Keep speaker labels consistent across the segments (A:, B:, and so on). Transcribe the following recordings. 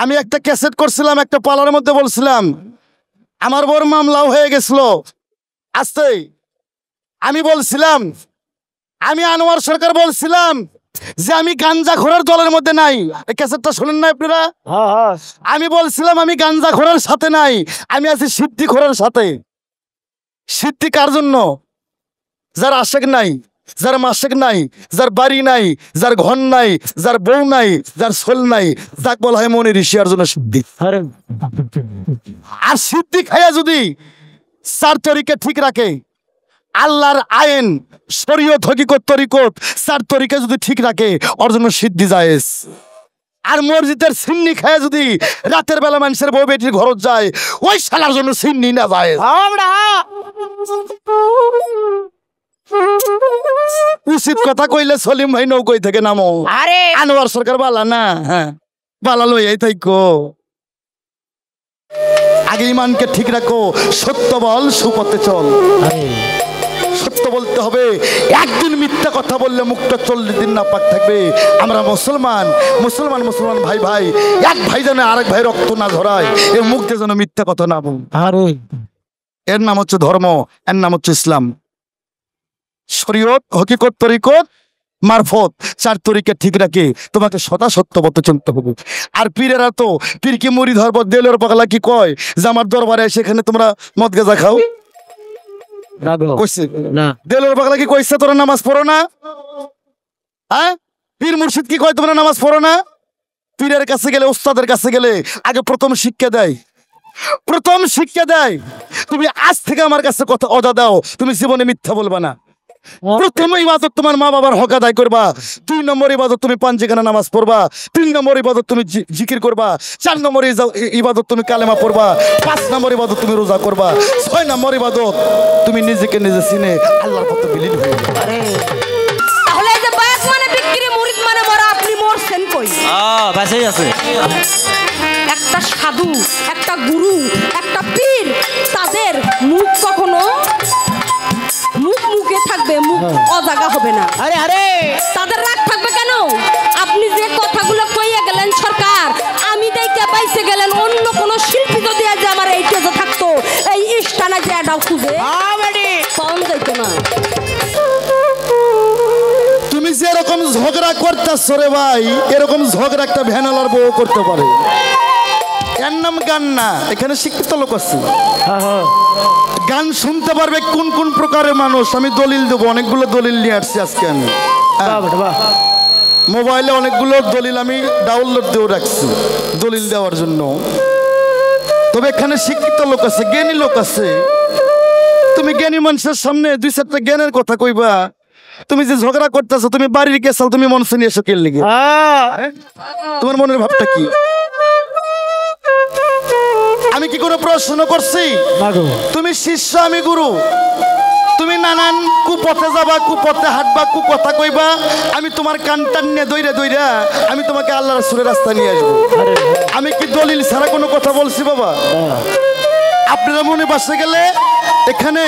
A: আমি একটা ক্যাসেট করছিলাম, একটা পালার মধ্যে বলছিলাম আমার বড় মামলাও হয়ে গেছিল। আস্তে আমি বলছিলাম, আমি আনোয়ার সরকার বলছিলাম যে আমি গাঞ্জাখোরের দলের মধ্যে নাই। এই ক্যাসেটটা শুনেন না আপনারা? আমি বলছিলাম আমি গাঞ্জাখোরের সাথে নাই, আমি আছি সিদ্ধিখোরের সাথে। সিদ্ধি কার জন্য? যার আশেক নাই, যার মাসেক নাই, যার বাড়ি নাই, যার ঘর নাই, যার বউ নাই, যার সোল নাই, যাক বলা হয় মনে ঋষিয়ার জন্য সিদ্ধি। আর সিদ্ধি খাইয়া যদি চার তরিকা ঠিক রাখে, আল্লাহর আইন শরীয়ত হকিকত তরিকত চার তরিকা যদি ঠিক রাখে, ওর জন্য সিদ্ধি জায়েজ। আর মসজিদের সিন্নি খায় যদি রাতের বেলা মানুষের বউ বেটির ঘর যায়, ওই শালার জন্য সিন্নি না জায়েজ। উচিত কথা কইলে সলিম ভাই নৌকোই থেকে নামো।
B: আরে
A: আনোয়ার সরকার বালা না, হ্যাঁ বালা লইয়াই থাইকো। আগে ইমানকে ঠিক রাখো, সত্য বল সুপথে চল। সত্য বলতে হবে, একদিন মিথ্যা কথা বললে মুখটা 40 দিন না পাক থাকবে। আমরা মুসলমান মুসলমান মুসলমান ভাই ভাই, এক ভাই যেন আরেক ভাই রক্ত না ঝরায়, এর মুখ দিয়ে যেন মিথ্যা কথা না বল। এর নাম হচ্ছে ধর্ম, এর নাম হচ্ছে ইসলাম। শরীয়ত হকিকত তরিকত মারফত চার তরিকা ঠিক রাখে তোমাকে সদা সত্য পথে চলতে হবে। আর পীরেরা তো পীর কি মুড়ি ধরব, দেলের পাগলা কি কয় যে আমার দরবারে সেখানে তোমরা মদ গাঁজা খাও? কইছে না। দেলের পাগলা কি কইছে তোরা নামাজ পড়ো না? হ্যাঁ, পীর মুর্শিদ কি কয় তোমরা নামাজ পড়ো না? পীরের কাছে গেলে, উস্তাদের কাছে গেলে আগে প্রথম শিক্ষা দেয়, প্রথম শিক্ষা দেয় তুমি আজ থেকে আমার কাছে কথা অদা দাও, তুমি জীবনে মিথ্যা বলবা না। প্রথম ইবাদত তোমার মা বাবার হক আদায় করবা, 2 নম্বর ইবাদত তুমি পাঞ্জিখানা নামাজ পড়বা, 3 নম্বর ইবাদত তুমি জিকির করবা, 4 নম্বর ইবাদত তুমি কালেমা পড়বা, 5 নম্বর ইবাদত তুমি রোজা করবা, 6 নম্বর ইবাদত তুমি নিজেকে নিজে চিনে আল্লাহর পথে বিলীন হয়ে যাবে।
B: তাহলে এই যে বায়াত মানে বিক্রি, মুরিদ মানে মরা, আপনি মরছেন কই?
C: বাঁচাই আছে।
B: একটা সাধু, একটা গুরু, একটা পীর, তাদের মুখ কখনো মুখে থাকবে, মুখ অজাগা হবে না।
C: আরে আরে
B: তাদের রাগ থাকবে কেন? আপনি যে কথাগুলো কইয়া গেলেন সরকার, আমি দেখে পাইছে গেলেন অন্য কোন শিল্পী যদি আজ আমার এই কেজে থাকতো, এই ইস্টানা যে এটাও খুঁজে পাওয়া যাইত না।
A: তুমি যে এরকম ঝগড়া করতেছ রে ভাই, এরকম ঝগড়া একটা ভ্যানালার বউ করতে পারে। এর নাম গান না, এখানে শিক্ষিত লোক আছে, গান শুনতে পারবে কোন কোন প্রকারের মানুষ। আমি দলিল দেবো, অনেকগুলো দলিল নিয়ে আসছি আজকে আমি। মোবাইলে অনেকগুলো দলিল আমি ডাউনলোড দিয়ে রাখছি দলিল দেওয়ার জন্য। তবে এখানে শিক্ষিত লোক আছে, জ্ঞানী লোক আছে। তুমি জ্ঞানী মানুষের সামনে 2-4টা জ্ঞানের কথা কইবা। তুমি যে ঝগড়া করতেছো, তুমি বাড়ির গেছাল, তুমি মনসে নিয়ে এসো, কে লিগে? তোমার মনের ভাবটা কি? আমি কি কোনো প্রশ্ন করছি? তুমি শিষ্য, আমি গুরু। তুমি নানান কুপথে যাবা, কুপথে হাঁটবা, কুকথা কইবা, আমি তোমার কানটান নিয়ে দইরা দইরা আমি তোমাকে আল্লাহ রাসূলের রাস্তা নিয়ে আসবো। আমি কি দলিল ছাড়া কোনো কথা বলছি বাবা? আপনারা মনে বাসে গেলে এখানে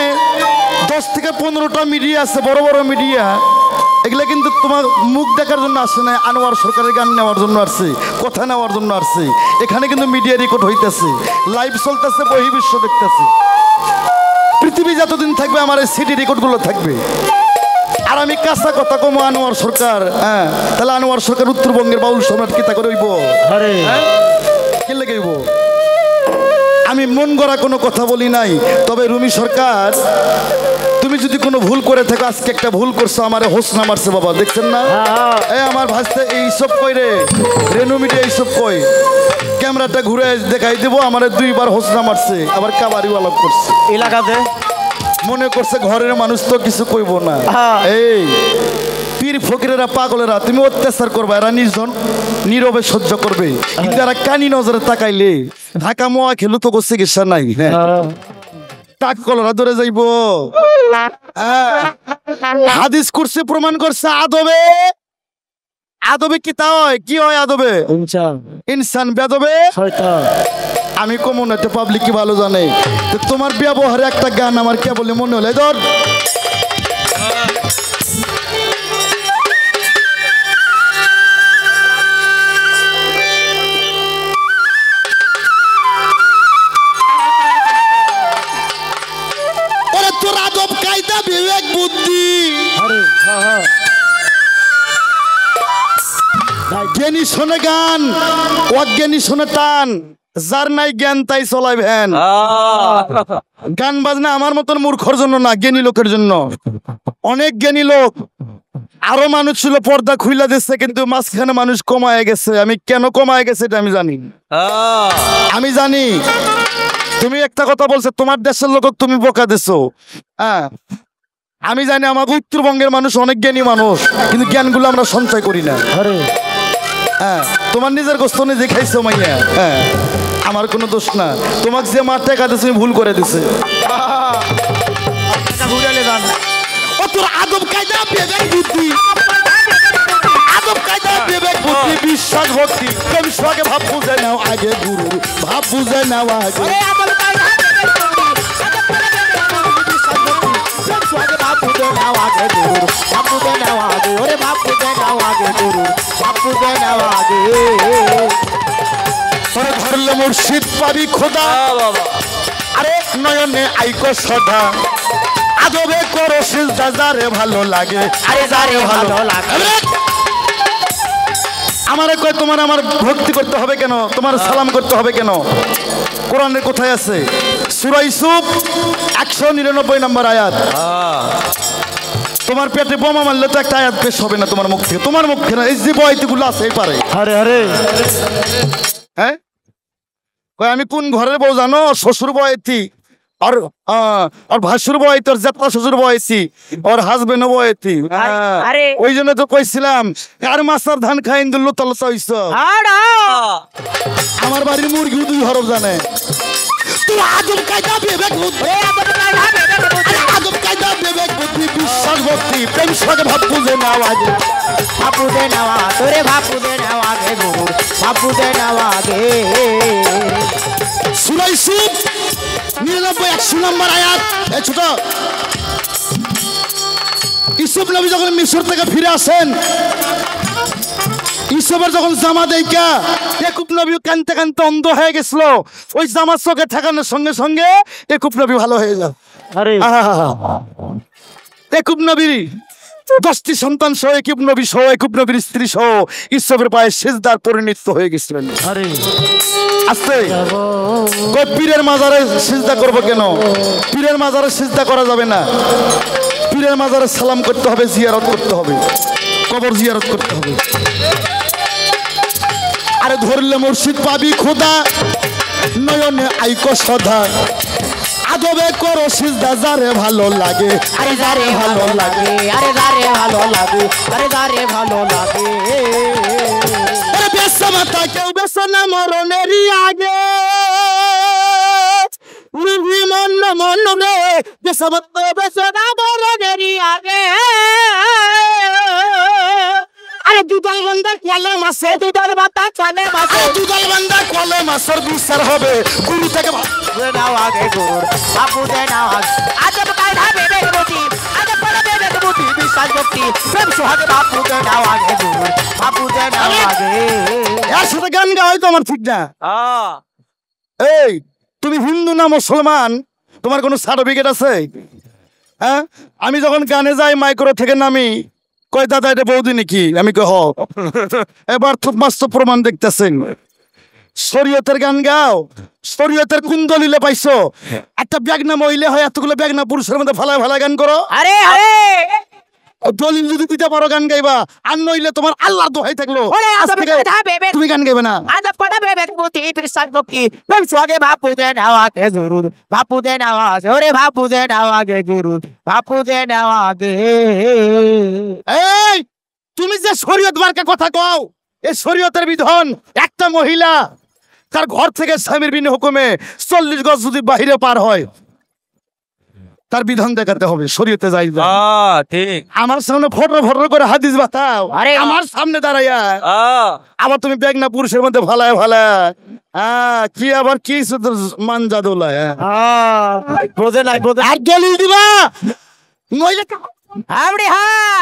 A: 10 থেকে 15টা মিডিয়া আছে, বড় বড় মিডিয়া। এগুলা কিন্তু তোমার মুখ দেখার জন্য আসে না, আনোয়ার সরকারের গান নেওয়ার জন্য আসছে, কথা নেওয়ার জন্য আসছে। এখানে কিন্তু মিডিয়া রেকর্ড হইতেছে, লাইভ চলতেছে, বহির্বিশ্ব দেখতেছে। পৃথিবী যতদিন থাকবে আমার এই সিডি রেকর্ডগুলো থাকবে। আর আমি কাঁচা কথা কমো আনোয়ার সরকার, হ্যাঁ, তাহলে আনোয়ার সরকার উত্তরবঙ্গের বাউল সম্রাট কি তা করে হইব? কি লেগে হইব? আমি মন গড়া কোনো কথা বলি নাই। তবে রুমি সরকার, তুমি যদি কোনো ভুল করে থাকো, আজকে একটা ভুল করছো, আমারে হোসনা মারছে বাবা, দেখছেন না? এই আমার ভাসতে এইসব কই রে, রেনু মিডিয়া এইসব কই, ক্যামেরাটা ঘুরে দেখাই দেবো, আমারে 2বার হোসনা মারছে, আবার কাবারিও আলাপ করছে
C: এলাকাতে।
A: মনে করছে ঘরের মানুষ তো কিছু কইব না। এই পীর ফকিরেরা পাগলেরা, তুমি অত্যাচার করবা, এরা নির্জন নীরবে সহ্য করবে, কিন্তু এরা কানি নজরে তাকাইলে ঢাকা মোয়া খেলু তো চিকিৎসা নাই, টাক কলরা ধরে যাইব। হাদিস করছে, প্রমাণ করছে, আদবে আদবে কি তা হয়? কি হয় আদবে? ইনসান, বেদবে শয়তান। আমি কমন একটা পাবলিক কি ভালো জানে। তোমার ব্যবহারে একটা গান আমার কেবল মনে হলে ধর জ্ঞানী শোনে গান, অজ্ঞানী শোনে টান, যার নাই জ্ঞান তাই চলাই ভ্যান। গান বাজনা আমার মতন মূর্খর জন্য না, জ্ঞানী লোকের জন্য। অনেক জ্ঞানী লোক, আরো মানুষ ছিল পর্দা খুইলা দিচ্ছে, কিন্তু মাঝখানে মানুষ কমায় গেছে। আমি কেন কমায় গেছে এটা আমি জানি। আমি জানি তুমি একটা কথা বলছো, তোমার দেশের লোক তুমি বোকা দিছো। হ্যাঁ, আমি জানি আমার উত্তরবঙ্গের মানুষ অনেক জ্ঞানী মানুষ, কিন্তু জ্ঞানগুলো আমরা সঞ্চয় করি না। হ্যাঁ, তোমার নিজের গোস্ত নিজে খাইছো মাইয়া। হ্যাঁ, আমার কোনো দোষ না। তোমাকে যে মার টাকা দিছে ভুল করে দিছে। ও তোর আদব কায়দা বিবেক বুদ্ধি, আদব কায়দা বিবেক বুদ্ধি বিশ্বাস ভক্তি, তুমি সঙ্গে ভাব বুঝে নাও আগে গুরু, ভাব বুঝে নাও আগে। ধরলে মুর্শিদ পাবি খোদা, আরে নয়নে আইকো সদা, আদবে করো সিজদা যারে ভালো লাগে, আরে যারে ভালো লাগে। আমারে কয় তোমার আমার ভক্তি করতে হবে কেন, তোমার সালাম করতে হবে কেন? কোরআনের কোথায় আছে? সূরা ইউসুফ 199 নম্বর আয়াত। তোমার পেটে বোমা মারলে তো একটা আয়াত পেশ হবে না তোমার মুখ থেকে, তোমার মুখ থেকে না, এই যে বয়তিগুলো আছে এই পারে। আরে আরে হ্যাঁ, কয় আমি কোন ঘরের বউ জানো? শ্বশুর বয়তি, আর ভাসুর বয়তি, ওর জেঠা শ্বশুর বয়সী, ওর হাজবেন্ড বয়তি। ওই জন্য তো কইছিলাম কার মাছার ধান খাই ইন্দুল তলসা হইছ। আমার বাড়ির মুরগি 2 হরফ জানে। তুই আদব কায়দা বিবেক বুদ্ধি, আদব কায়দা বিবেক বুদ্ধি বিশ্বাস ভক্তি, প্রেম সঙ্গে ভাব বুঝে নাও আগে, ভাব বুঝে নেওয়া তোরে, ভাব বুঝে নেওয়া আগে গুরু, ভাব বুঝে নেওয়া আগে। সূরা ইউসুফ 99 নম্বর আয়াত। এই ছোট ইউসুফ নবী যখন মিশর থেকে ফিরে আসেন, ইউসুফের যখন জামা দেইকা ইয়াকুব নবী কানতে কানতে অন্ধ হয়ে গেছিল, ওই জামার চোখে ঠেকানোর সঙ্গে সঙ্গে ইয়াকুব নবী ভালো হয়ে যায়। ইয়াকুব নবী 10টি সন্তান সহ, ইয়াকুব নবী সহ, ইয়াকুব নবীর স্ত্রী সহ ইউসুফের পায়ে সিজদার পরিণত হয়ে গেছিলেন। আস্তে কই পীরের মাজারে সিজদা করব কেন? পীরের মাজারে সিজদা করা যাবে না। পীরের মাজারে সালাম করতে হবে, জিয়ারত করতে হবে, কবর জিয়ারত করতে হবে। আরে ধরলে মুর্শিদ পাবি খোদা, নয়নে আইকো সদা, আদবে করো সিজদা যারে ভালো লাগে, আরে যারে ভালো লাগে, আরে যারে ভালো লাগে, আরে যারে ভালো লাগে। আরে বেসা মাতা কেউ বেসা না মরণেরই আগে, মন মন রে বেসা মাতা বেসা না মরণেরই আগে। আরে দুধাল বান্দা কলম আছে, দুধাল বান্দা কলম আছে, দুধাল বান্দা কলম আসর বিচার হবে গুরু থেকে নাও আগে গুরু, বাপু দে নাও আগে। আদব কায়দা বিবেক বুদ্ধি, আদব কায়দা বিবেক বুদ্ধি বিশ্বাস ভক্তি, প্রেম সোহাগে বাপু দে নাও আগে গুরু, বাপু দে নাও আগে। এর সাথে গান গাওয়াই তো আমার ঠিক না। এই তুমি হিন্দু না মুসলমান, তোমার কোনো সার্টিফিকেট আছে? হ্যাঁ, আমি যখন গানে যাই মাইক্রো থেকে নামি, কয় দাদা এটা বৌদি নাকি? আমি কই হ। এবার খুব মাস্ত প্রমাণ দেখতেছেন। শরীয়তের গান গাও, শরীয়তের কোন দলিলে পাইছো? একটা বেগনা মহিলা হয় এতগুলো বেগনা পুরুষের মধ্যে ফালায় ফালায় গান করো? আরে আরে দলিল যদি দিতে পারো গান গাইবা, আর নইলে তোমার আল্লাহর দোহাই থাকলো তুমি গান গাইবে না। আদব কায়দা বিবেক বুদ্ধি বিশ্বাস ভক্তি, প্রেম সোহাগে বাপু দে নাও আগে গুরু, বাপু দে নাও আগে, ওরে বাপু দে নাও আগে গুরু, বাপু দে নাও আগে। এই তুমি যে শরীয়ত মার্কা কথা কও, এই শরীয়তের বিধান একটা মহিলা তার ঘর থেকে স্বামীর বিনা হুকুমে 40 গজ যদি বাহিরে পার হয়, তার বিধান দেখাতে হবে, শরীয়তে যাই। ঠিক আমার সামনে ফটো ফটো করে হাদিস বাতাও, আরে আমার সামনে দাঁড়াইয়া আবার তুমি বেগনা পুরুষের মধ্যে ফালায় ফালায় কি আবার কি মানজা দোলায় বোঝে নাই, বোঝে আর গেলি দিবা নইলে আমড়ি। হ্যাঁ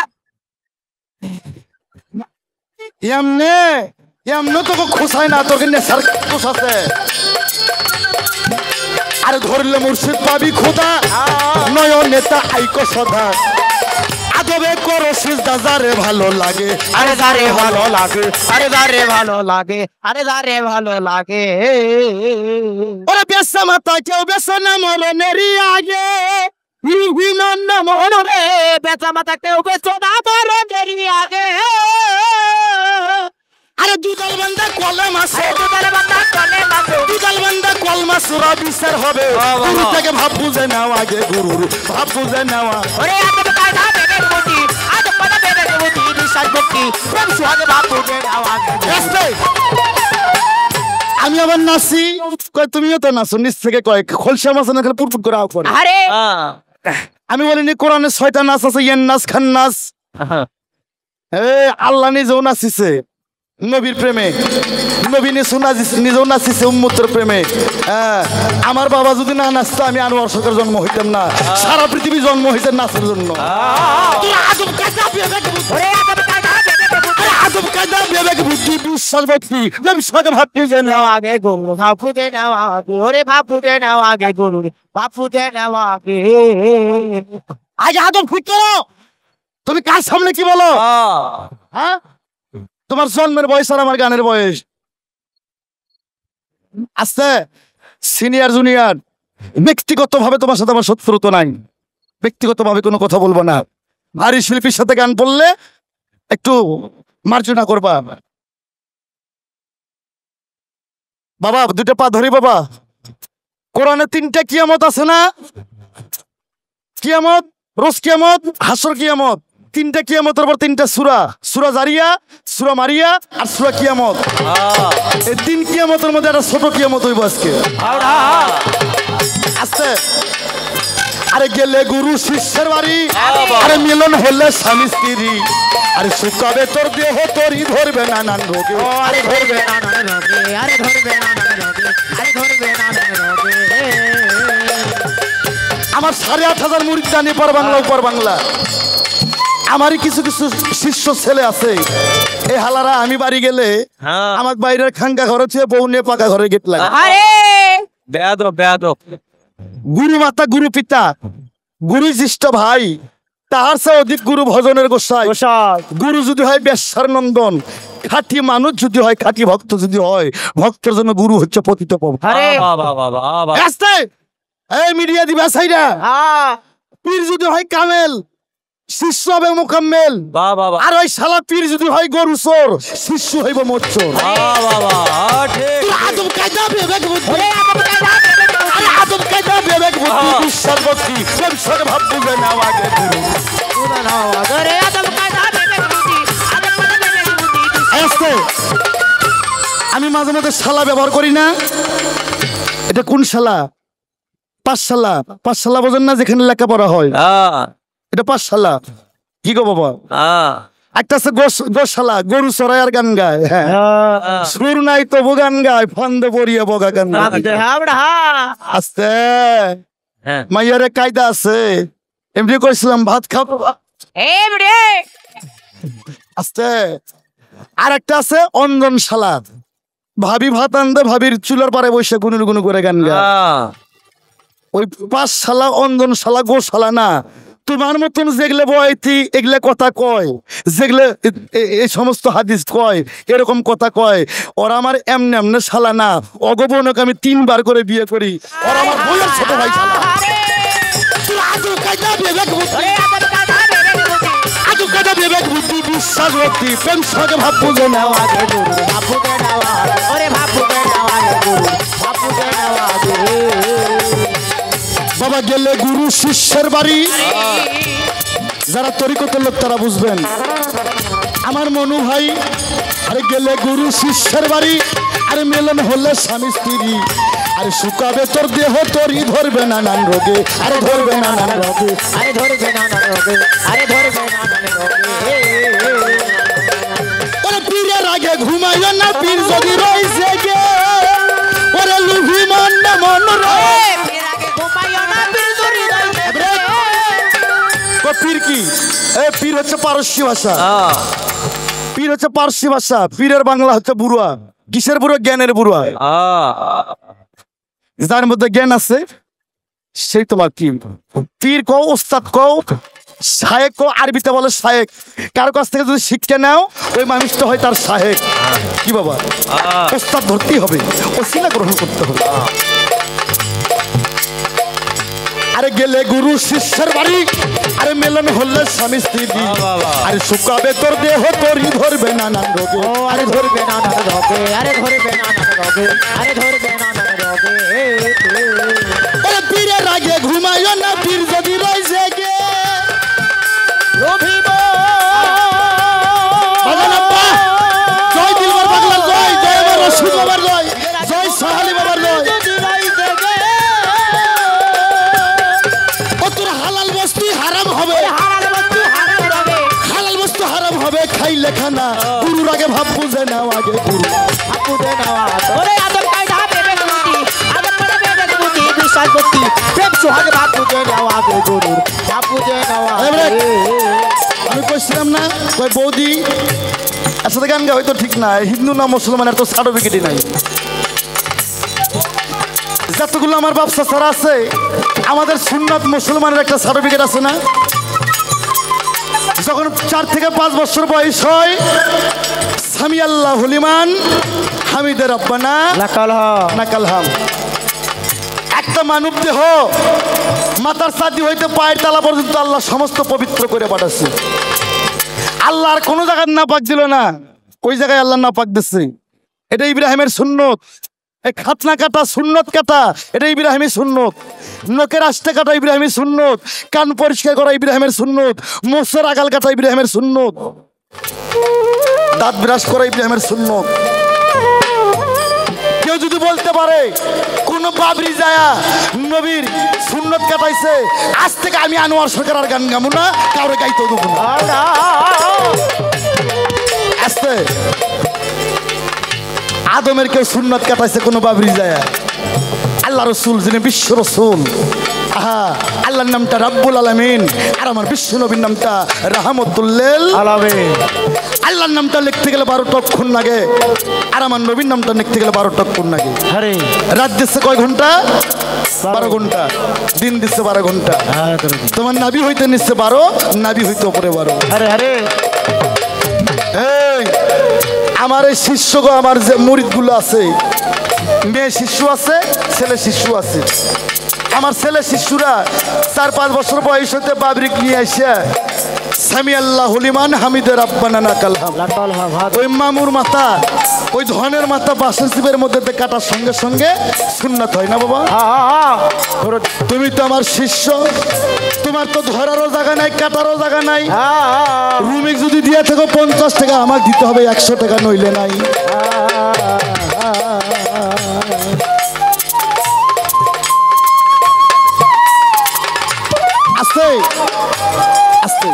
A: এমনে এমনে তোকে খোসায় না, তোকে নেশার খোস আছে। আরে ধরলে মুর্শিদ পাবি খোদা, নয় নেতা আইকো সদা, তবে করো সিজদা যারে ভালো লাগে
C: আরে যারে ভালো লাগে আরে যারে ভালো লাগে আরে যারে ভালো লাগে
A: ওরে বেসা মাতা কেউ বেসা না মরণেরই আগে
C: বিনন্দ মনরে বেচা মাথা কেউ বেচো না বড় দেরি আগে
A: আরে দুদাল বান্দা কলম আছে
C: দুধারে বান্দা কলে মাসো
A: দুদাল বান্দা কলমা সুরা বিচার হবে গুরু থেকে ভাব বুঝে নাও আগে গুরুর ভাব বুঝে নেওয়া
C: ওরে আদব কায়দা বেবে মুটি আদব পাদা বেবে মুটি বিশ্বাস ভক্তি প্রেম সুহাগে বাপু কে আওয়াজ
A: আস্তে। আমি আবার নাচি কয় তুমিও তো নাচো নিচ থেকে কয় খলসা মাছ না খেলে পুরপুর করে আও করে
C: আরে
A: আমি বলিনি কোরআনে 6টা নাচ আছে ইয়েন নাচ খান নাচ আল্লাহ নিজেও নাচিছে নবীর প্রেমে নবী নিজেও নাচিছে উম্মতের প্রেমে আমার বাবা যদি না নাচতো আমি আনোয়ার সরকার জন্ম হইতাম না সারা পৃথিবী জন্ম হয়েছে নাচের জন্য আদব কায়দা বিবেক বুদ্ধি বিশ্বাস ভক্তি ব্যবসাকে ভাবতে যেন
C: আগে গুরু বাপু দে নাও আগে ওরে বাপু দে নাও আগে গুরু বাপু দে নাও আগে
A: আজ আদব খুঁজতে তুমি কার সামনে কি বলো হ্যাঁ তোমার জন্মের বয়স আর আমার গানের বয়স আস্তে সিনিয়র জুনিয়র ব্যক্তিগত ভাবে তোমার সাথে আমার শত্রুতা নাই ব্যক্তিগত ভাবে কোনো কথা বলবো না ভারী শিল্পীর সাথে গান বললে একটু মার্জনা করবা বাবা দুটো পা ধরি বাবা কোরআনে 3টা কিয়ামত আছে না কিয়ামত রোজ কিয়ামত হাসর কিয়ামত 3টা কিয়ামতের পর 3টা সূরা সূরা জারিয়া সূরা মারিয়া আর সূরা কিয়ামত এই 3 কিয়ামতের মধ্যে একটা ছোট কিয়ামত হইব আজকে আস্তে আরে গেলে গুরু শিষ্যের বাড়ি আরে মিলন হলে স্বামী স্ত্রী আরে শুকাবে তোর দেহ তোরই ধরবে নানান রোগে
C: আরে ধরবে না রোগে আরে ধরবে না রোগে আরে ধরবে না রোগে
A: আমার 8,500 মুরিদ জানি পর বাংলা উপর বাংলা আমারই কিছু কিছু শিষ্য ছেলে আছে এই হালারা আমি বাড়ি গেলে আমার বাইরের খাঙ্গা ঘরে চেয়ে বউ নিয়ে পাকা ঘরে গেট লাগে
C: আরে
D: বেয়াদব
A: গুরু মাতা গুরু পিতা গুরু জ্যেষ্ঠ ভাই তাহার চেয়ে অধিক গুরু ভজনের গোসাই গুরু যদি হয় বেশ্যার নন্দন খাঁটি মানুষ যদি হয় খাঁটি ভক্ত যদি হয় ভক্তের জন্য গুরু হচ্ছে পতিত পাবন
C: আরে
A: আস্তে এই মিডিয়া দিবা সাইরা পীর যদি হয় কামেল শিষ্য হবে মুকাম্মেল আর ওই শালা পীর যদি হয় গরু চোর শিষ্য হইব মোচ্চোর আদব কায়দা বিবেক বুদ্ধি আদব কায়দা বিবেক বুদ্ধি বিশ্বাস ভক্তি ব্যবসাকে ভাব বুঝে নাও আগে গুরু
C: আরে আদব কায়দা বেবে মুটি আদব পাদা বেবে মুটি
A: আস্তে আমি মাঝে মাঝে শালা ব্যবহার করি না এটা কোন শালা পাঠশালা বোঝেন না যেখানে লেখাপড়া হয় এটা পাঠশালা কি গো বাবা একটা আছে গোশালা গরু চড়াই আর গান গায় হ্যাঁ সুর নাই তবু গান গায় ফান্দে পড়িয়ে বগা গান আস্তে মাইয়ারে কায়দা আছে এমনি করেছিলাম ভাত খাবো আস্তে আর একটা আছে অঞ্জন শালা ভাবি ভাত আনতে ভাবির চুলার পারে বসে গুনুর গুনু করে গান গায় ওই পাঠশালা অঞ্জন শালা গোশালা না তোমার মতন যেগুলো বয়তি এগুলো কথা কয় যেগুলো এই সমস্ত হাদিস কয় এরকম কথা কয় ওরা আমার এমনি এমনি শালা না অগবনকে আমি 3 বার করে বিয়ে করি ওরা আমার বইয়ের ছোট ভাই শালা আজু কাদা বিবেক বুদ্ধি বিশ্বাস ভক্তি প্রেম সঙ্গে ভাব বুঝে নাও আগে গুরু
C: বাপু দে নাও ওরে বাপু দে নাও আগে গুরু বাপু দে নাও আগে
A: বাবা গেলে গুরু শিষ্যের বাড়ি যারা তরিকতের লোক তারা বুঝবেন আমার মনু ভাই আরে গেলে গুরু শিষ্যের বাড়ি আরে মিলন হলে স্বামী স্ত্রী আরে শুকাবে তোর দেহ তোরই ধরবে নানান রোগে আরে ধরবে নানান রোগে
C: আরে ধরবে না রোগে আরে ধরবে না রোগে
A: ওরে পীরের আগে ঘুমাইও না পীর যদি রইছে গে ওরে লুভি মন না মন রে পীর কি পীর হচ্ছে পারস্য ভাষা পীর হচ্ছে পারসি ভাষা পীরের বাংলা হচ্ছে বুড়ুয়া কিসের বুড়ো জ্ঞানের বুড়ুয়া যার মধ্যে জ্ঞান আছে সেই তোমার কি পীর কও ওস্তাদ কও শায়েক ও আরবিতে বলে শায়েক। কারো কাছ থেকে যদি শিক্ষা নাও ওই মানুষটা হয় তার শায়েক। কি বাবা, ওস্তাদ ধরতেই হবে, ওসিলা গ্রহণ করতে হবে। আরে গেলে গুরু শিষ্যের বাড়ি, আরে মেলন হলে স্বামী স্ত্রী, আরে শুকাবে তোর দেহ, তোরই ধরবে নানান রোগে।
C: আরে ধরবে নানান রোগে, আরে ধরবে নানান রোগে, আরে ধরবে নানান রোগে।
A: আরে পীরের আগে ঘুমাইও না, পীর যদি রয় জেগে।
C: রবিব
A: জয় দিলবার পাগলার জয়, জয় আমার রশিদ বাবার জয়, জয় সাহালি বাবার জয়। ও তোর হালাল বস্তু হারাম হবে, হালাল বস্তু হারাম হবে খাইলে খানা। গুরুর আগে ভাব বুঝে নাও, আগে গুরু
C: আপুদে নেওয়া ওরে আদম কায়দা বেবে গুতি, আদম কায়দা বেবে গুতি, বিশ্বাস ভক্তি প্রেম সোহাগ বাপুদে নেওয়া আগে গুরুর আপুদে নেওয়া।
A: আমি কইছিলাম না কই বৌদি একসাথে গান গা হয়তো ঠিক না, হিন্দু না মুসলমানের তো সার্টিফিকেটই নাই। যতগুলো আমার ব্যবসা ছাড়া আছে, আমাদের সুন্নাত মুসলমানের একটা সার্টিফিকেট আছে না? যখন 4 থেকে 5 বছর বয়স হয়, সামি আল্লাহ হলিমান হামিদে রব্বানা নাকাল হাম। একটা মানব দেহ মাথার ছাতি হইতে পায়ের তালা পর্যন্ত আল্লাহ সমস্ত পবিত্র করে পাঠাচ্ছে। আল্লাহর কোনো জায়গায় না পাক দিল না, ওই জায়গায় আল্লাহ না পাক দিচ্ছে। এটা ইব্রাহিমের সুন্নত। এই খাতনা কাটা সুন্নত কাটা এটা ইব্রাহিমের সুন্নত। নখের আস্তে কাটা ইব্রাহিমের সুন্নত। কান পরিষ্কার করা ইব্রাহিমের সুন্নত। মোষের আগাল কাটা ইব্রাহিমের সুন্নত। দাঁত ব্রাশ করা ইব্রাহিমের সুন্নত। কেউ যদি বলতে পারে কোন বাবরি যায়া নবীর সুন্নত কাটাইছে, আজ থেকে আমি আনোয়ার সরকার আর গান গাবো না, কাউরে গাইতে দেবো না। আস্তে আদমের কেউ সুন্নত কাটাইছে কোন বাবরি যায়া? আল্লাহ রসুল যিনি বিশ্ব রসুল, আহা আল্লাহর নামটা রাব্বুল আলামিন, আর আমার বিশ্ব নবীর নামটা রাহমাতুল্লিল আলামিন। আল্লাহর নামটা লিখতে গেলে 12 অক্ষর লাগে, আর আমার নবীর নামটা লিখতে গেলে 12 অক্ষর লাগে। রাত দিচ্ছে কয় ঘন্টা? 12 ঘন্টা। দিন দিচ্ছে 12 ঘন্টা। তোমার নাবি হইতে নিচ্ছে 12, নাবি হইতে উপরে 12। এই আমার এই শিষ্যগো, আমার যে মুরিদগুলো আছে, মেয়ে শিশু আছে, ছেলে শিশু আছে। আমার ছেলে শিশুরা 4-5 বছর বয়স হতে বাবরিক নিয়ে আসে সামি আল্লাহ হলিমান হামিদে রব্বানা নাকাল হাম। ওই মামুর মাথা, ওই ধনের মাথা বাসের চিপের মধ্যে কাটার সঙ্গে সঙ্গে সুন্নাত হয় না বাবা? তুমি তো আমার শিষ্য, তোমার তো ধরারও জায়গা নাই, কাটারও জায়গা নাই। রুমিক যদি দিয়ে থাকো 50 টাকা, আমাকে দিতে হবে 100 টাকা, নইলে নাই। আস্তে আস্তে।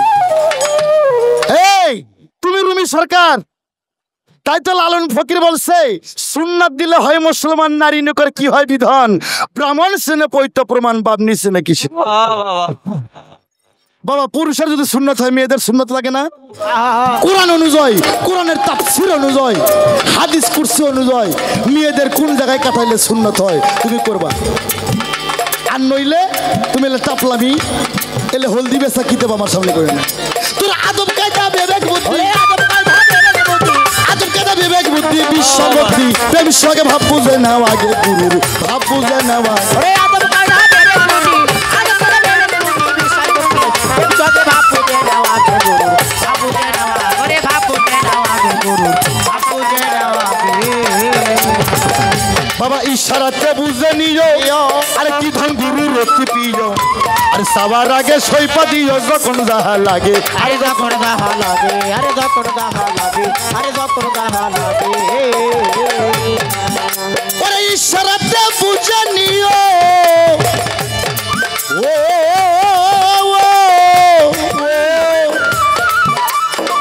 A: এই তুমি রুমি সরকার, তাই তো লালন ফকির বলছে সুন্নাত দিলে হয় মুসলমান, নারী নকর কি হয় বিধান, ব্রাহ্মণ সেনে পৈত প্রমাণ, বাবনি সেনে কিসে। বাবা পুরুষের যদি সুন্নাত হয়, মেয়েদের সুন্নাত লাগে না? কোরআন অনুযায়ী, কোরআনের তাফসীর অনুযায়ী, হাদিস কুরসি অনুযায়ী মেয়েদের কোন জায়গায় কাটাইলে সুন্নাত হয় তুমি করবা। আর নইলে তুমি এলে টাপলামি, এলে হলদি বেচা কি দেব আমার সামনে করে না। তোর আদব কায়দা বিবেক বুদ্ধি, আদব কায়দা বিবেক বুদ্ধি বিশ্ব বুদ্ধি, প্রেম সঙ্গে ভাব বুঝে নাও, আগে গুরুর ভাব বুঝে নেওয়া। বাবা ইশারাতে বুঝে নিও, আরে কি ধন গুরু রতি পিও, আরে সবার আগে সইপা দিও যখন যাহা লাগে,
C: আরে যখন যাহা লাগে, আরে যখন যাহা লাগে, আরে যখন যাহা লাগে।
A: আরে ইশারাতে বুঝে নিও,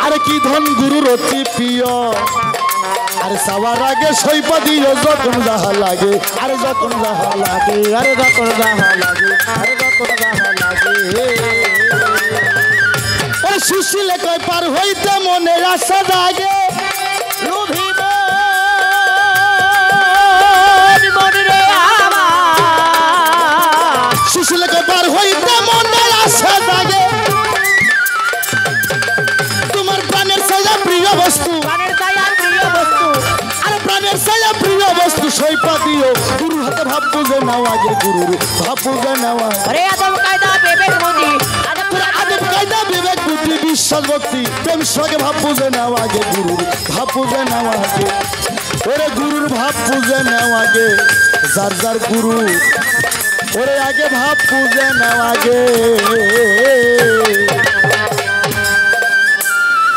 A: আরে কি ধন গুরু রতি পিও, আরে সবার আগে সইপা দিও যখন যাহা লাগে, আরে যখন যাহা লাগে,
C: আরে যখন যাহা লাগে, আরে যখন যাহা লাগে।
A: ওই সুশীলে কয় পার হইতে মনের আশা জাগে,
C: লুভিব মনরে আমার,
A: সুশীলে কয় পার হইতে মনের আশা জাগে, ভাব বুঝে নাও আগে গুরুর ভাব বুঝে নাও
C: ওরে আদম কায়দা বিবেক বুদ্ধি
A: আদব কায়দা বিবেক বুদ্ধি বিশ্বাস ভক্তি প্রেম সঙ্গে ভাব বুঝে নাও আগে গুরুর ভাব বুঝে নাও আগে ওরে গুরুর ভাব বুঝে নাও আগে যার যার গুরু ওরে আগে ভাব বুঝে নাও আগে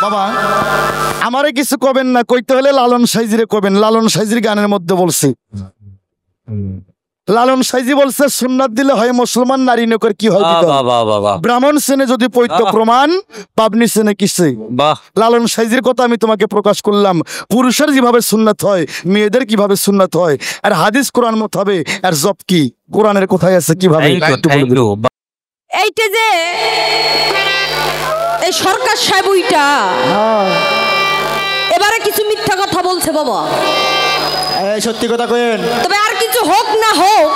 A: বাবা আমারে কিছু কবেন না কইতে হলে লালন সাইজিরে কবেন লালন সাইজির গানের মধ্যে বলছি লালন সাইজি বলছে সুন্নাত দিলে হয় মুসলমান নারী নকর কি হয় বিধবা।
D: বাহ বাহ বাহ বাহ
A: ব্রাহ্মণ শ্রেণী যদি পৈত্য প্রমাণ পাবনি শ্রেণী কিসে
D: বাহ
A: লালন সাইজির কথা আমি তোমাকে প্রকাশ করলাম পুরুষের যেভাবে সুন্নাত হয় মেয়েদের কিভাবে সুন্নাত হয় আর হাদিস কোরআন মত হবে আর জব কি কোরআনের কোথায় আছে কিভাবে একটু বলে দিন।
B: এইটা যে এই সরকার সাহেব ওইটা এবারে কিছু মিথ্যা কথা বলছে বাবা
C: এই সত্যি কথা কইেন
B: তবে আর কিছু হোক না হোক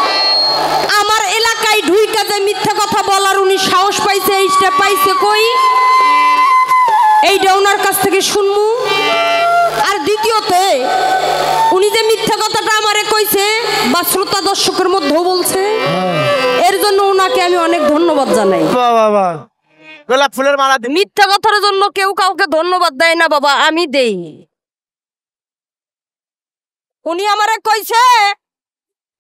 B: আমার এলাকায় ঢুইকা যে মিথ্যা কথা বলার উনি সাহস পাইছে এইটা পাইছে কই এইটা ওনার কাছ থেকে শুনমু আর দ্বিতীয়তে উনি যে মিথ্যা কথাটা আমারে কইছে বা শ্রোতা দর্শকের মধ্যেও বলছে এর জন্য ওনাকে আমি অনেক ধন্যবাদ জানাই
C: বাবা গোলাপ ফুলের মালা
B: মিথ্যা কথার জন্য কেউ কাউকে ধন্যবাদ দেয় না বাবা আমি দেই উনি আমারে কইছে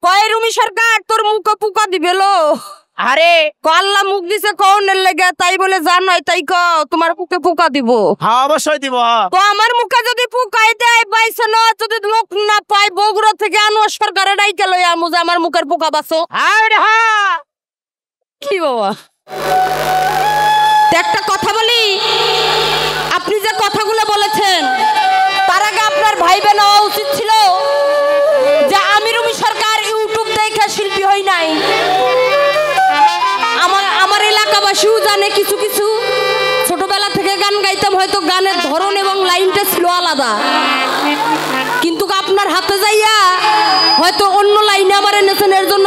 B: কয় রুমি সরকার তোর মুখে পুকা দিবে লো
C: আরে
B: আল্লাহ মুখ দিছে কওনের লেগে তাই বলে জানাই তাই কও তোমার মুখে পোকা দিব
C: হ্যাঁ অবশ্যই দিব
B: তো আমার মুখে যদি পোকাই দেয় পাইছে না যদি মুখ না পাই বগুড়া থেকে আনোয়ার সরকারে ডাইকে লই আমু যে আমার মুখের পোকা বাঁচো
C: আরে হ্যাঁ
B: কি বাবা তো একটা কথা বলি আপনি যে কথাগুলো বলেছেন তার আগে আপনার ভাইবে নেওয়া উচিত ছিল যে আমি রুমি সরকার ইউটিউব দেখে শিল্পী হই নাই আমার এলাকাবাসীও জানে কিছু কিছু ছোটবেলা থেকে গান গাইতাম হয়তো গানের ধরন এবং লাইনটা ছিল আলাদা কিন্তু আপনার হাতে যাইয়া হয়তো অন্য লাইনে আমার এনেছেন এর জন্য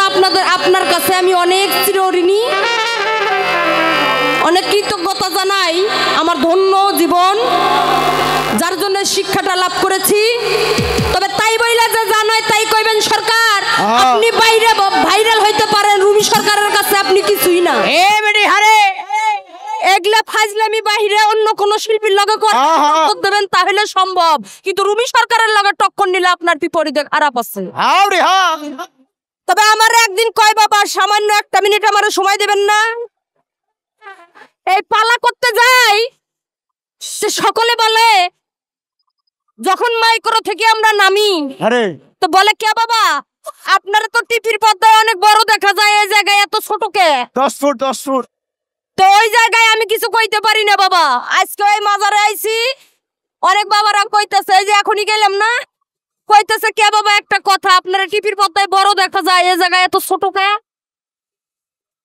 B: আপনার কাছে আমি অনেক চিরঋণী অনেক কৃতজ্ঞতা জানাই আমার ধন্য জীবন যার জন্য শিক্ষাটা লাভ করেছি তবে তাই বইলা যে জানাই তাই কইবেন সরকার আপনি বাইরে ভাইরাল হইতে পারেন রুমি সরকারের কাছে আপনি কিছুই না
C: এ বেডি হারে
B: এগুলা ফাজলামি বাহিরে অন্য কোন শিল্পীর লগে টক্কর দেবেন তাহলে সম্ভব কিন্তু রুমি সরকারের লগে টক্কর নিলে আপনার বিপরীতে খারাপ আছে
C: আরে হ্যাঁ
B: তবে আমার একদিন কয় বাবা সামান্য একটা মিনিট আমার সময় দেবেন না এই পালা করতে যাই সে সকলে বলে যখন মাইক্রো থেকে আমরা নামি
C: আরে
B: তো বলে কে বাবা আপনারা তো টিভির পর্দায় অনেক বড় দেখা যায় এই জায়গায় এত ছোট কে
C: 10 ফুট 10 ফুট
B: তো ওই জায়গায় আমি কিছু কইতে পারি না বাবা আজকে ওই মাজারে আইছি অনেক বাবারা কইতেছে এই যে এখনই গেলাম না কইতেছে কে বাবা একটা কথা আপনারা টিভির পর্দায় বড় দেখা যায় এই জায়গায় এত ছোট কে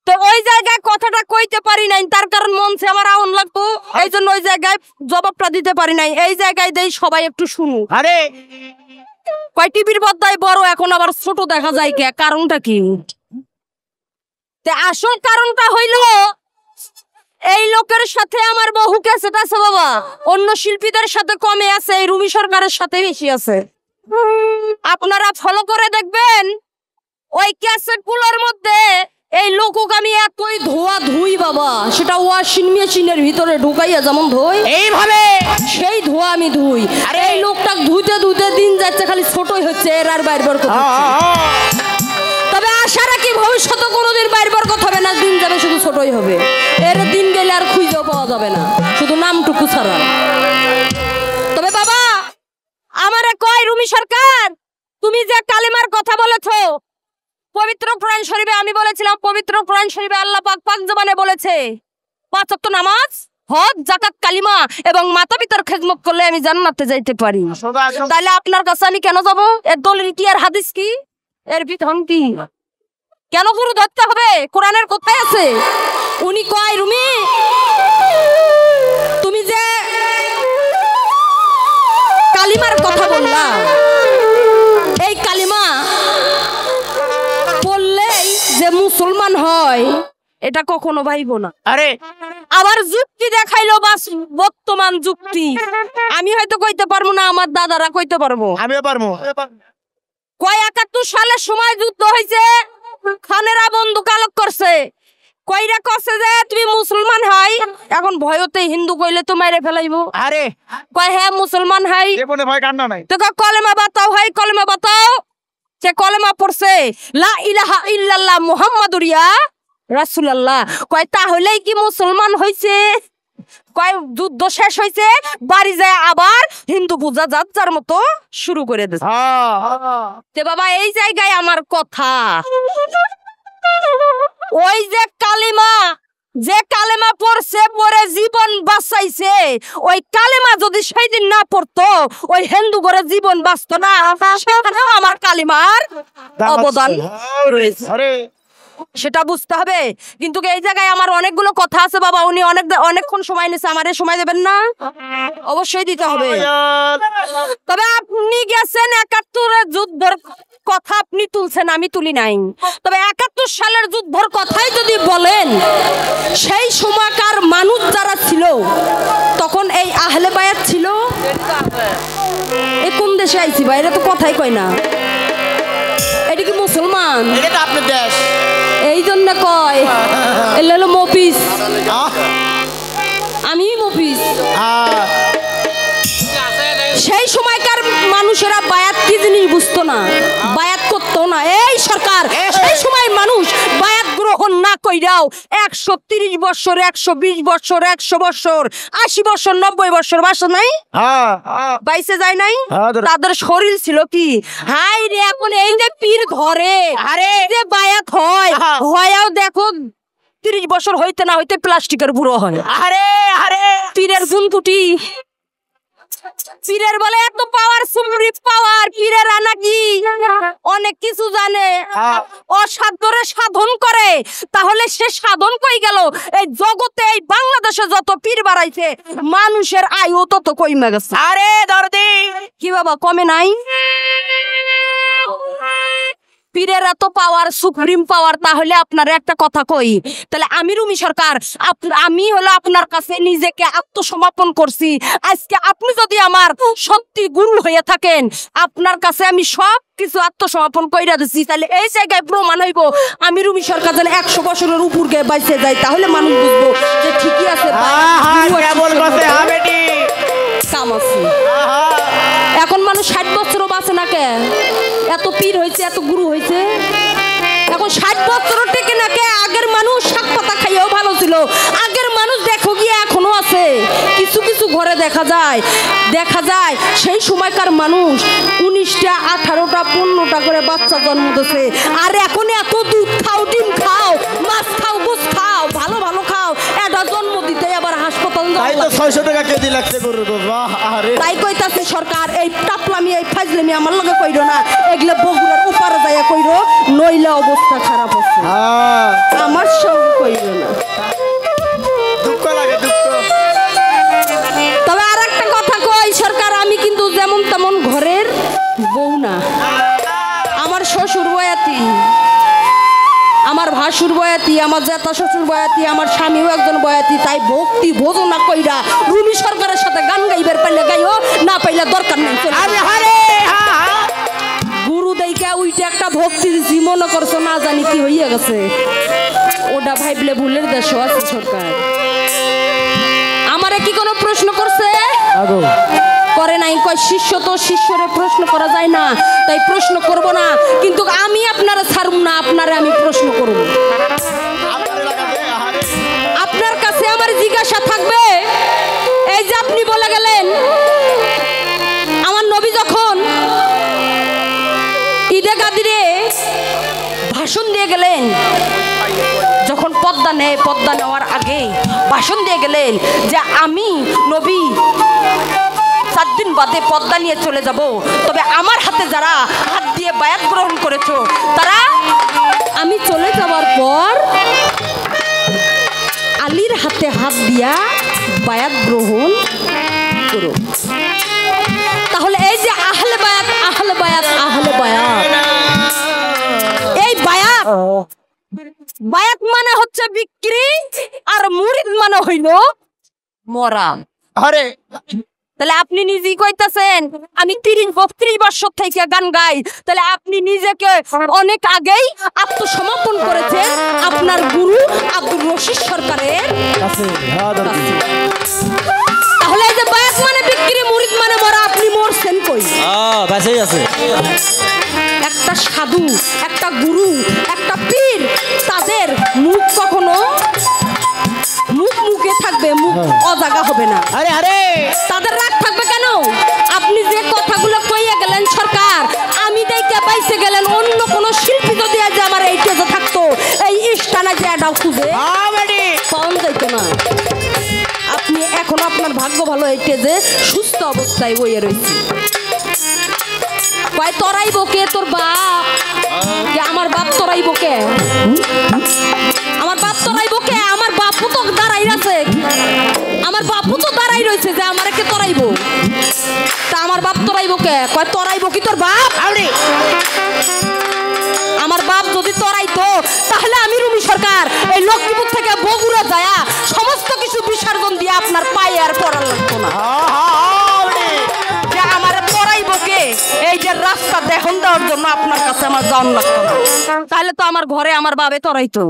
B: তো ওই জায়গায় কথাটা কইতে পারি নাই তার কারণ মনছে আমার আউন লাগতো এই জন্য ওই জায়গায় জবাবটা দিতে পারি নাই এই জায়গায় দেই সবাই একটু শুনু
C: আরে
B: কয় টিভির পর্দায় বড় এখন আবার ছোট দেখা যায় কে কারণটা কি তে আসল কারণটা হইল এই লোকের সাথে আমার বহু ক্যাসেট আছে বাবা অন্য শিল্পীদের সাথে কমে আছে এই রুমি সরকারের সাথে বেশি আছে আপনারা ফলো করে দেখবেন ওই ক্যাসেট গুলোর মধ্যে এই লোকক আমি এতই ধোয়া ধুই বাবা সেটা ওয়াশিং মেশিনের ভিতরে ঢুকাইয়া যেমন ধুই
C: এইভাবে
B: সেই ধোয়া আমি ধুই আর এই লোকটা ধুইতে ধুইতে দিন যাচ্ছে খালি ছোটই হচ্ছে এর আর বাইর বার কথা তবে আশা রাখি ভবিষ্যতে কোনোদিন বাইর বার কথা হবে না দিন যাবে শুধু ছোটই হবে এর দিন গেলে আর খুঁজেও পাওয়া যাবে না শুধু নামটুকু ছাড়া তবে বাবা আমারে কয় রুমি সরকার তুমি যে কালেমার কথা বলেছো পবিত্র কোরআন শরীফে আমি বলেছিলাম পবিত্র কোরআন শরীফে আল্লাহ পাক পাক জবানে বলেছে 5 ওয়াক্ত নামাজ হজ যাকাত কালিমা এবং মাতা পিতার খেদমত করলে আমি জান্নাতে যাইতে পারি তাহলে আপনার কাছে আমি কেন যাব এর দলিল কি আর হাদিস কি এর বিধান কি কেন গুরু ধরতে হবে কোরআনের কোথায় আছে উনি কয় রুমি তুমি যে কালিমার কথা বললা এই কালিমা বললেই যে মুসলমান হয় এটা কখনো ভাইবো না
C: আরে
B: আবার যুক্তি দেখাইলো বাস বর্তমান যুক্তি আমি হয়তো কইতে পারবো না আমার দাদারা কইতে পারবো
C: আমিও পারবো
B: কয় 71 সালের সময় যুদ্ধ হয়েছে, খানেরা বন্দুক আলোক করছে, কইরা কছে যে তুমি মুসলমান হয়, এখন ভয়তে হিন্দু কইলে তো মেরে ফেলাইবো।
C: আরে
B: কয় হ্যাঁ মুসলমান হয়,
C: জীবনে ভয় কান্না নাই।
B: তো কয় কলেমা বাতাও ভাই, কলেমা বাতাও। সে কলেমা পড়ছে, লা ইলাহা ইল্লাল্লাহ মুহাম্মাদুর ইয়া রাসূলুল্লাহ। কয় তাহলেই কি মুসলমান হইছে? কয় যুদ্ধ শেষ হইছে, বাড়ি যায় আবার হিন্দু পূজা যার যার মতো শুরু করে দিছে। তে বাবা এই জায়গায় আমার কথা, ওই যে কালিমা, যে কালেমা পড়ছে পরে জীবন বাঁচাইছে, ওই কালেমা যদি সেই দিন না পড়তো ওই হিন্দু করে জীবন বাঁচতো না। সেখানেও আমার কালিমার অবদান রয়েছে, সেটা বুঝতে হবে। কিন্তু এই জায়গায় আমার অনেকগুলো কথা আছে বাবা, উনি অনেকক্ষণ সময় নিছে, আমারে সময় দেবেন না? অবশ্যই দিতে হবে। তবে আপনি গেছেন 71 যুদ্ধের কথা আপনি তুলছেন, আমি তুলি নাই। তবে 71 সালের যুদ্ধের কথাই যদি বলেন, সেই সময়কার মানুষ যারা ছিল তখন এই আহলে বায়াত ছিল। এ কোন দেশে আইছি ভাই, এটা তো কথাই কয় না। এটা কি মুসলমান?
C: এটা তো আপনার দেশ।
B: এই জন্য কয় এলে হলো মফিস, আমি মফিস। সেই সময়কার মানুষেরা বায়াত কি জিনিস বুঝতো না, বায়াত করতো না। এই সরকার সেই সময় মানুষ বায়াত গ্রহণ না কইরাও 130 বছর, 120 বছর, 100 বছর, 80 বছর, 90 বছর বাসা নাই, বাইসে যায় নাই। তাদের শরীর ছিল কি হাই রে। এখন এই যে পীর ঘরে আরে যে বায়াত হয়, হয়ও দেখো 30 বছর হইতে না হইতে প্লাস্টিকের বুড়ো হয়। আরে আরে পীরের গুনতুটি, পীরের বলে এত পাওয়ার, সুমরি পাওয়ার, পীরের নাকি অনেক কিছু জানে, অসাধ্যরে সাধন করে। তাহলে সে সাধন কই গেল? এই জগতে, এই বাংলাদেশে যত পীর বাড়াইছে মানুষের আয়ু তত কমে গেছে। আরে দরদি কি বাবা কমে নাই? পীরের এত পাওয়ার, সুপ্রিম পাওয়ার। তাহলে আপনার একটা কথা কই, তাহলে আমি রুমি সরকার, আমি হলো আপনার কাছে নিজেকে আত্মসমর্পণ করছি। আজকে আপনি যদি আমার সত্যি গুরু হয়ে থাকেন, আপনার কাছে আমি সব কিছু আত্মসমর্পণ কইরা দিচ্ছি, তাহলে এই জায়গায় প্রমাণ হইব আমি রুমি সরকার যেন 100 বছরের উপর গিয়ে বাইসে যাই, তাহলে মানুষ বুঝবো যে ঠিকই আছে কাম আছে। এখন মানুষ 60 বছরও বাঁচে না কে? এত পীর হয়েছে, এত গুরু হয়েছে, এখন 60 বছর টেকে না কে? আগের মানুষ শাক পাতা খাইয়েও ভালো ছিল। আগের মানুষ দেখো গিয়ে এখনো আছে, কিছু কিছু ঘরে দেখা যায় সেই সময়কার মানুষ 19টা 18টা 15টা করে বাচ্চা জন্ম দিছে। আর এখন এত দুধ খাও, ডিম খাও, মাছ খাও, গোস খাও, ভালো ভালো খাও, এটা জন্ম দিতে আবার হাসপাতাল
A: তাই তো 600 টাকা কেজি লাগছে গরুর দুধ। আরে
B: তাই কইতাছে সরকার, এই টাপলামি, এই ফাজলামি আমার লগে কইরো না, এগুলা বগুড়ার উপারে যাইয়া কইরো, নইলে অবস্থা খারাপ হচ্ছে। আমার সঙ্গে কইরো না,
A: দুঃখ লাগে, দুঃখ।
B: তবে আর একটা কথা কই সরকার, আমি কিন্তু যেমন তেমন ঘরের বউ না। আমার শ্বশুর বয়াতি, আমার ভাসুর বয়াতি, আমার জ্যাঠা শ্বশুর বয়াতি, আমার স্বামীও একজন বয়াতি। তাই ভক্তি ভোজনা কইরা রুমি সরকারের সাথে গান গাইবার পাইলে গাইও, না পাইলে দরকার নেই। গুরু দেইকা উইটা একটা ভক্তি দিছি, মনে করছো না জানি কি হইয়া গেছে, ওটা ভাইবলে ভুলের দেশও আছে সরকার। আমারে কি কোনো প্রশ্ন করছে? করে নাই। কয় শিষ্য তো শিষ্যরে প্রশ্ন করা যায় না, তাই প্রশ্ন করব না। কিন্তু আমি আপনারা ছাড়ব না, আপনারে আমি প্রশ্ন করব। আপনার কাছে আমার জিজ্ঞাসা থাকবে, এই যে আপনি বলে গেলেন আমার নবী যখন ঈদে গাদিরে ভাষণ দিয়ে গেলেন, যখন পদ্মা নেওয়ার আগে ভাষণ দিয়ে গেলেন যে আমি নবী 7 দিন বাদে পদ্মা নিয়ে চলে যাব, তবে আমার হাতে যারা হাত দিয়ে বায়াত গ্রহণ করেছো তারা আমি চলে যাওয়ার পর আলীর হাতে হাত দিয়া বায়াত গ্রহণ করো। তাহলে এই যে আহলে বায়াত, আহলে বায়াত, আহলে বায়াত, এই বায়াত, বায়াত মানে হচ্ছে বিক্রি, আর মুরিদ মানে হইল মরা।
C: আরে
B: তাহলে আপনি নিজেই কইতাছেন আমি 30-32 বছর থেকে গান গাই, তাহলে আপনি নিজেকে অনেক আগেই আত্মসমর্পণ করেছেন আপনার গুরু আব্দুর রশিদ সরকারের কাছে। তাহলে এই যে বায়াত মানে বিক্রি, মুরিদ মানে মরা, আপনি মরছেন কই?
C: বাঁচেই আছে।
B: একটা সাধু, একটা গুরু, একটা পীর, তাদের মুখ কখনো মুখে থাকবে, মুখ অজাগা হবে না।
C: আরে আরে
B: তাদের রাগ থাকবে কেন? আপনি যে কথাগুলো কইয়া গেলেন সরকার, আমি দেখে বাইসে গেলেন, অন্য কোন শিল্পী যদি আজ আমার এই টেজে থাকতো, এই ইস্টানা যে এটাও খুঁজে পাওয়া যাইতো না। আপনি এখন আপনার ভাগ্য ভালো, এই টেজে সুস্থ অবস্থায় বইয়ে রয়েছে। কয় তরাইব কে তোর বাপ? যে আমার বাপ তরাইব কে? আমার বাপ তরাইব কে? আমার বাপও তো দাঁড়াই আছে, আমার বাপও তো দাঁড়াই রয়েছে যে আমার কে তরাইব। তা আমার বাপ তরাইব কে? কয় তরাইব কি তোর বাপ? আমার বাপ যদি তরাইতো তাহলে আমি রুমি সরকার এই লক্ষ্মীপুর থেকে বগুড়া যায়া সমস্ত কিছু বিসর্জন দিয়ে আপনার পায়ে আর পড়া লাগতো না। যে আমার তরাইব কে, এই যে রাস্তা দেখন দেওয়ার জন্য আপনার কাছে আমার যাওয়ান লাগতো না, তাহলে তো আমার ঘরে আমার বাবে তরাইতো।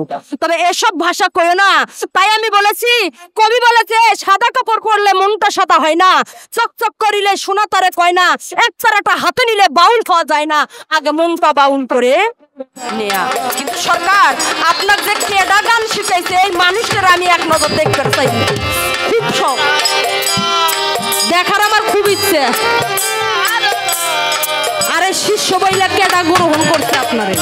B: তবে এসব ভাষা কইও না। তাই আমি বলেছি, কবি বলেছে সাদা কাপড় পরলে মনটা সাদা হয় না, চকচক করিলে সোনা তারে কয় না, এক তারাটা হাতে নিলে বাউল খাওয়া যায় না, আগে মনটা বাউল করে নেয়া। কিন্তু সরকার আপনার যে কেডা গান শিখাইছে এই মানুষের আমি এক নজর দেখতে চাই, খুব শখ দেখার আমার খুব ইচ্ছে। আরে শিষ্য বইলা কেডা গ্রহণ করছে আপনারে?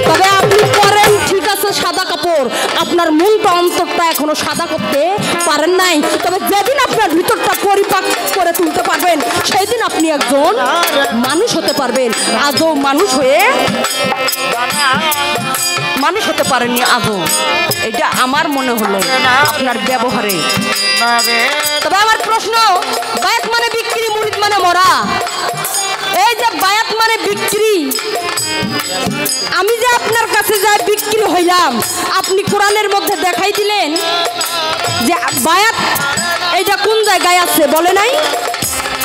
B: তবে আপনি পরেন ঠিক আছে সাদা কাপড়, আপনার মনটা অন্তরটা এখনো সাদা করতে পারেন নাই। তবে যেদিন আপনার ভিতরটা পরিপাক করে তুলতে পারবেন, সেই দিন আপনি একজন মানুষ হতে পারবেন। আজও মানুষ হতে পারেননি আজও, এটা আমার মনে হলো আপনার ব্যবহারে। তবে আমার প্রশ্ন, বায়াত মানে বিক্রি, মুরিদ মানে মরা। এই যে বায়াত মানে বিক্রি, আমি যে আপনার কাছে যাই বিক্রি হইলাম, আপনি কোরআনের মধ্যে দেখাই দিলেন যে বায়াত এইটা কোন জায়গায় আছে, বলে নাই?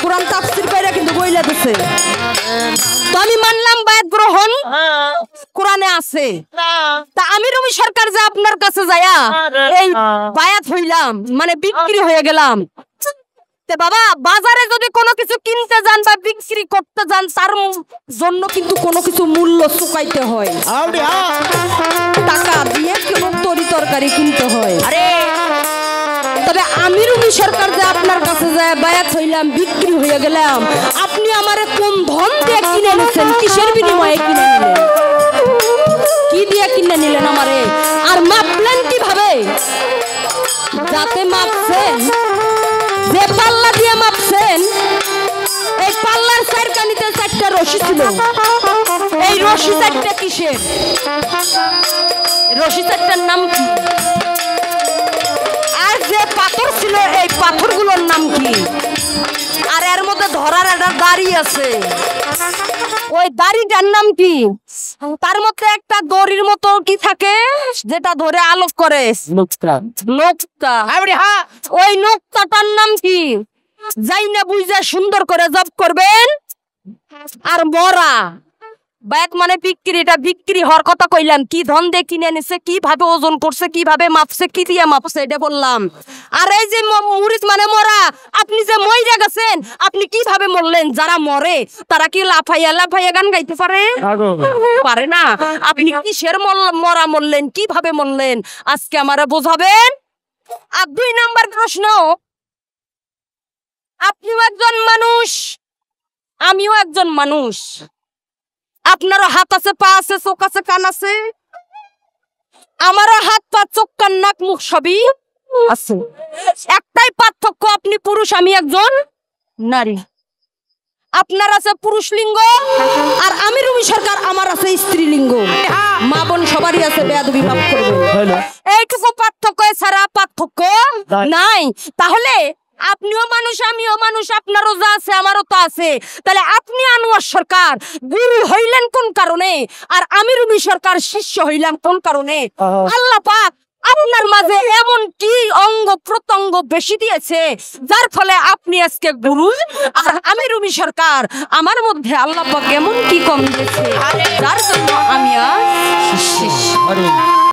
B: কোরআন তাফসীর কইরা কিন্তু বইলা দিছে। তো আমি মানলাম বায়াত গ্রহণ কোরআনে আছে। তা আমি রুমি সরকার যে আপনার কাছে যায়া এই বায়াত হইলাম, মানে বিক্রি হয়ে গেলাম। বাবা, বাজারে যদি কোনো কিছু কিনতে যান বা বিক্রি করতে যান, তার জন্য কিন্তু কোনো কিছু মূল্য চুকাইতে হয়, টাকা দিয়ে কোনো তরকারি কিনতে হয়। তবে আমি রুমি সরকার যে আপনার কাছে যায় বায়াত হইলাম, বিক্রি হয়ে গেলাম, আপনি আমারে কোন ধন দিয়ে কিনে নিছেন? কিসের বিনিময়ে কিনে নিলেন? কি দিয়ে কিনে নিলেন আমারে? আর মাপলেন কিভাবে? যাতে মাপছেন, যে পাল্লা দিয়ে মাপছেন, এই পাল্লার চারকানিতে 4টা রশি ছিল। এই রশি 4টা কিসের? রশি 4টার নাম কি? আর যে পাথর ছিল এই পাথরগুলোর নাম কি? আর এর মধ্যে ধরার একটা দাড়ি আছে, ওই দাড়িটার নাম কি? তার মধ্যে একটা দড়ির মতো কি থাকে যেটা ধরে আলোক করে? নোক্তা। ওই নোক্তাটার নাম কি? যাই না বুঝা সুন্দর করে জব করবেন। আর মরা বায়াত মানে বিক্রি, এটা বিক্রি হওয়ার কথা কইলাম। কি ধন দিয়ে কিনে নিছে, কিভাবে ওজন করছে, কিভাবে মাপছে, কি দিয়ে মাপছে, এটা বললাম। আর এই যে মুরিদ মানে মরা, আপনি যে মইরা গেছেন, আপনি কিভাবে মরলেন? যারা মরে তারা কি লাফাইয়া গান গাইতে পারে? পারে না। আপনি কিসের মরা মরলেন, কিভাবে মরলেন, আজকে আমারে বোঝাবেন। আর 2 নাম্বার প্রশ্ন, আপনিও একজন মানুষ, আমিও একজন মানুষ। আপনারও হাত আছে, পা আছে, চোখ আছে, কান আছে। আমারও হাত, পা, চোখ, কান, নাক, মুখ সবই আছে। একটাই পার্থক্য, আপনি পুরুষ, আমি একজন নারী। আপনার আছে পুরুষ লিঙ্গ, আর আমি রুমি সরকার, আমার আছে স্ত্রী লিঙ্গ। মা বোন সবারই আছে, বেয়াদবি মাফ করবেন। এইটুকু পার্থক্য, ছাড়া পার্থক্য নাই। তাহলে আপনিও মানুষ, আমিও মানুষ, আপনারও যা আছে আমারও তো আছে। তাহলে আপনি আনোয়ার সরকার গুরু হইলেন কোন কারণে, আর আমি রুমি সরকার শিষ্য হইলাম কোন কারণে? আল্লাহ পাক আপনার মাঝে এমন কি অঙ্গ প্রত্যঙ্গ বেশি দিয়েছে যার ফলে আপনি আজকে গুরু আর আমি রুমি সরকার। আমার মধ্যে আল্লাহ পাক এমন কি কম দিয়েছে যার জন্য আমি আজ শিষ্য।